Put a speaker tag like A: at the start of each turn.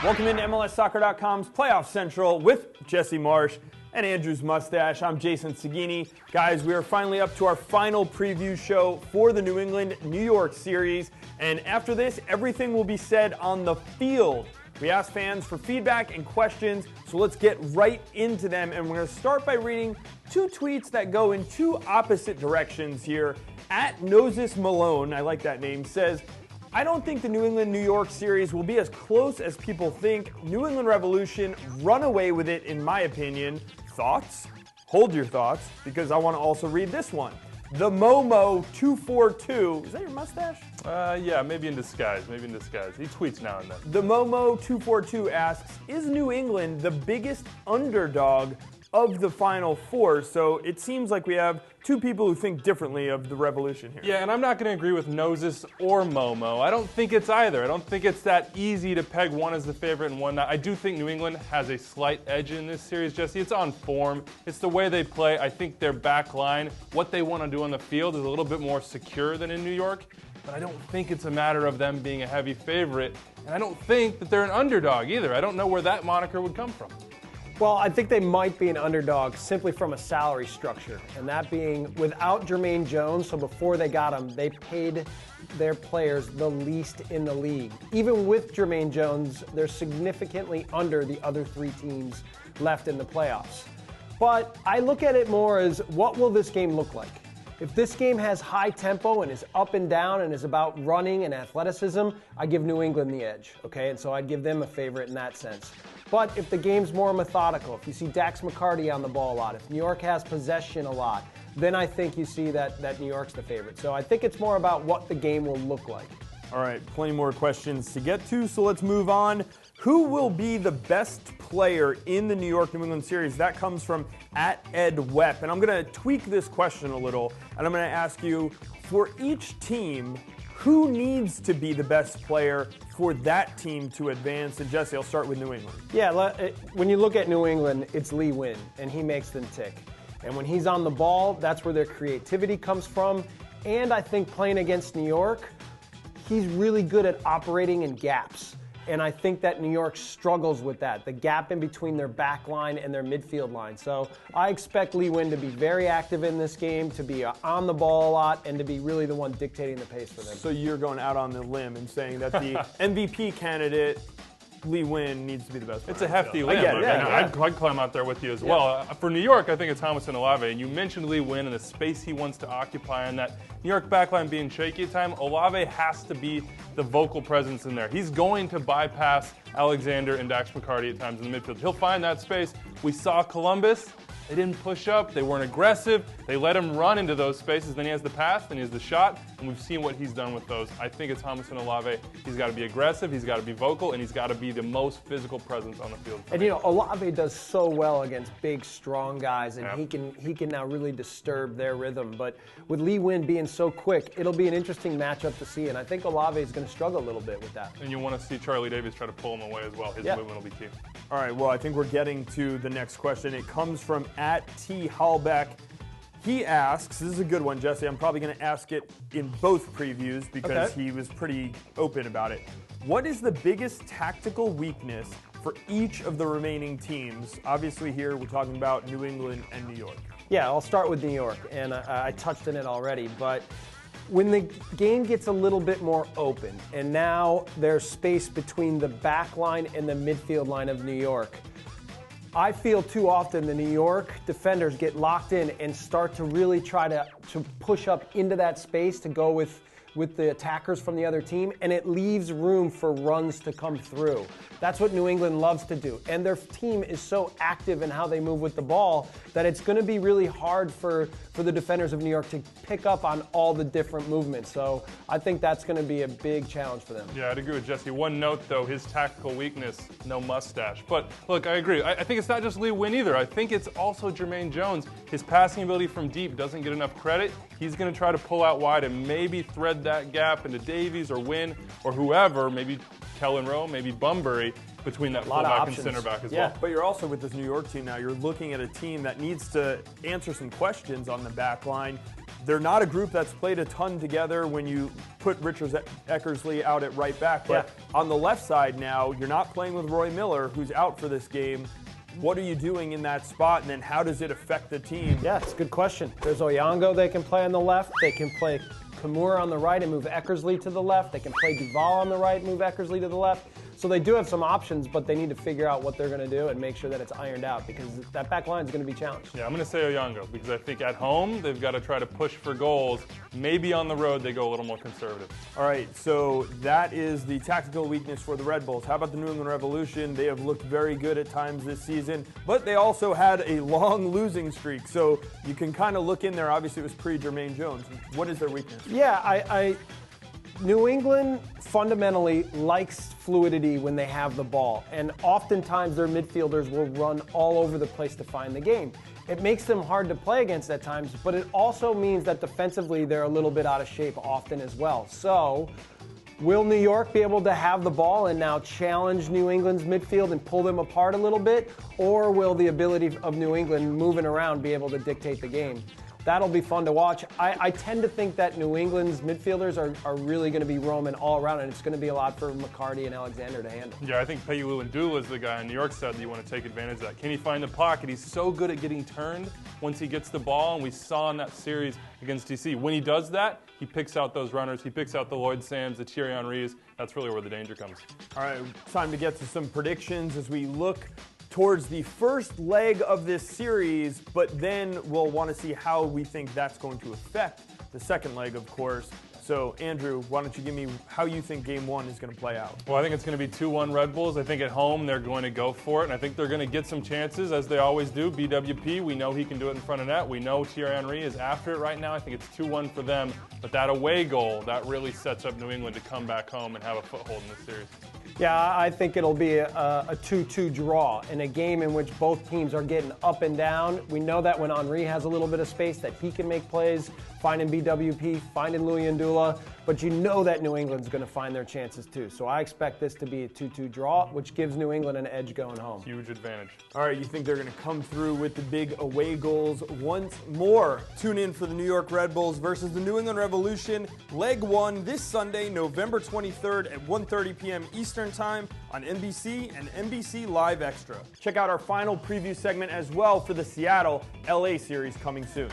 A: Welcome into MLSsoccer.com's Playoff Central with Jesse Marsch and Andrew's mustache. I'm Jason Saghini. Guys, we are finally up to our final preview show for the New England-New York series. And after this, everything will be said on the field. We asked fans for feedback and questions, so let's get right into them. And we're going to start by reading two tweets that go in two opposite directions here. At Noses Malone, I like that name, says, I don't think the New England-New York series will be as close as people think. New England Revolution run away with it, in my opinion. Thoughts? Hold your thoughts, because I want to also read this one. The Momo242. Is that your mustache?
B: Yeah, maybe in disguise. He tweets now and then.
A: The Momo242 asks, is New England the biggest underdog of the Final Four? So it seems like we have two people who think differently of the Revolution here.
B: Yeah, and I'm not going to agree with Noses or Momo. I don't think it's either. I don't think it's that easy to peg one as the favorite and one not. I do think New England has a slight edge in this series, Jesse. It's on form. It's the way they play. I think their back line, what they want to do on the field, is a little bit more secure than in New York. But I don't think it's a matter of them being a heavy favorite. And I don't think that they're an underdog either. I don't know where that moniker would come from.
C: Well, I think they might be an underdog simply from a salary structure, and that being without Jermaine Jones, so before they got him, they paid their players the least in the league. Even with Jermaine Jones, they're significantly under the other three teams left in the playoffs. But I look at it more as, what will this game look like? If this game has high tempo and is up and down and is about running and athleticism, I give New England the edge, okay? And so I'd give them a favorite in that sense. But if the game's more methodical, if you see Dax McCarty on the ball a lot, if New York has possession a lot, then I think you see that New York's the favorite. So I think it's more about what the game will look like.
A: All right, plenty more questions to get to, so let's move on. Who will be the best player in the New York-New England series? That comes from @EdWep. And I'm going to tweak this question a little, and I'm going to ask you, for each team, who needs to be the best player for that team to advance? And Jesse, I'll start with New England.
C: Yeah, when you look at New England, it's Lee Nguyen, and he makes them tick. And when he's on the ball, that's where their creativity comes from. And I think playing against New York, he's really good at operating in gaps. And I think that New York struggles with that, the gap in between their back line and their midfield line. So I expect Lee Nguyen to be very active in this game, to be on the ball a lot, and to be really the one dictating the pace for them.
A: So you're going out on the limb and saying that the MVP candidate, Lee Nguyen, needs to be the best player.
B: It's a hefty limb. I'd climb out there with you as well. For New York, I think it's Thomas and Olave. And you mentioned Lee Nguyen and the space he wants to occupy on that New York backline being shaky at time. Olave has to be the vocal presence in there. He's going to bypass Alexander and Dax McCarty at times in the midfield. He'll find that space. We saw Columbus. They didn't push up. They weren't aggressive. They let him run into those spaces. Then he has the pass. Then he has the shot. And we've seen what he's done with those. I think it's Thomas and Olave. He's got to be aggressive. He's got to be vocal. And he's got to be the most physical presence on the field.
C: And, you know, Olave does so well against big, strong guys. And he can now really disturb their rhythm. But with Lee Nguyen being so quick, it'll be an interesting matchup to see. And I think Olave is going to struggle a little bit with that.
B: And you want to see Charlie Davis try to pull him away as well. His movement will be key.
A: All right, well, I think we're getting to the next question. It comes from @T.Hallbeck. He asks, this is a good one, Jesse. I'm probably going to ask it in both previews because he was pretty open about it. What is the biggest tactical weakness for each of the remaining teams? Obviously here we're talking about New England and New York.
C: Yeah, I'll start with New York, and I touched on it already, but when the game gets a little bit more open, and now there's space between the back line and the midfield line of New York, I feel too often the New York defenders get locked in and start to really try to push up into that space to go with the attackers from the other team, and it leaves room for runs to come through. That's what New England loves to do. And their team is so active in how they move with the ball that it's going to be really hard for the defenders of New York to pick up on all the different movements. So I think that's going to be a big challenge for them.
B: Yeah, I'd agree with Jesse. One note, though, his tactical weakness, no mustache. But, look, I agree. I think it's not just Lee Nguyen either. I think it's also Jermaine Jones. His passing ability from deep doesn't get enough credit. He's going to try to pull out wide and maybe thread that gap into Davies or Nguyen or whoever, maybe Kellen Rowe, maybe Bunbury, between that fullback and center back as well.
A: But you're also with this New York team now. You're looking at a team that needs to answer some questions on the back line. they're not a group that's played a ton together when you put Richard Eckersley out at right back. But on the left side now, you're not playing with Roy Miller, who's out for this game. What are you doing in that spot, and then how does it affect the team?
C: Yeah, it's a good question. There's Oyango they can play on the left. They can play Kimura on the right and move Eckersley to the left. They can play Duval on the right and move Eckersley to the left. So they do have some options, but they need to figure out what they're going to do and make sure that it's ironed out, because that back line is going to be challenged.
B: Yeah, I'm going to say Oyango, because I think at home they've got to try to push for goals. Maybe on the road they go a little more conservative.
A: All right, so that is the tactical weakness for the Red Bulls. How about the New England Revolution? They have looked very good at times this season, but they also had a long losing streak. So you can kind of look in there. Obviously, it was pre-Jermaine Jones. What is their weakness?
C: Yeah, New England fundamentally likes fluidity when they have the ball, and oftentimes their midfielders will run all over the place to find the game. It makes them hard to play against at times, but it also means that defensively they're a little bit out of shape often as well. So will New York be able to have the ball and now challenge New England's midfield and pull them apart a little bit, or will the ability of New England moving around be able to dictate the game? That'll be fun to watch. I tend to think that New England's midfielders are really going to be roaming all around, and it's going to be a lot for McCarty and Alexander to handle.
B: Yeah, I think Payulu and Dula is the guy on New York side that you want to take advantage of that. Can he find the pocket? He's so good at getting turned once he gets the ball, and we saw in that series against DC. When he does that, he picks out those runners. He picks out the Lloyd Sams, the Thierry Henrys. That's really where the danger comes.
A: All right, time to get to some predictions as we look towards the first leg of this series, but then we'll want to see how we think that's going to affect the second leg, of course. So, Andrew, why don't you give me how you think Game 1 is going to play out?
B: Well, I think it's going to be 2-1 Red Bulls. I think at home they're going to go for it, and I think they're going to get some chances, as they always do. BWP, we know he can do it in front of net. We know Thierry Henry is after it right now. I think it's 2-1 for them. But that away goal, that really sets up New England to come back home and have a foothold in this series.
C: Yeah, I think it'll be a 2-2 draw in a game in which both teams are getting up and down. We know that when Henry has a little bit of space that he can make plays, finding BWP, finding Louis Ndula, but you know that New England's going to find their chances too. So I expect this to be a 2-2 draw, which gives New England an edge going home.
B: Huge advantage.
A: All right, you think they're going to come through with the big away goals once more. Tune in for the New York Red Bulls versus the New England Revolution. Leg 1 this Sunday, November 23rd at 1:30 p.m. Eastern Time on NBC and NBC Live Extra. Check out our final preview segment as well for the Seattle-LA series coming soon.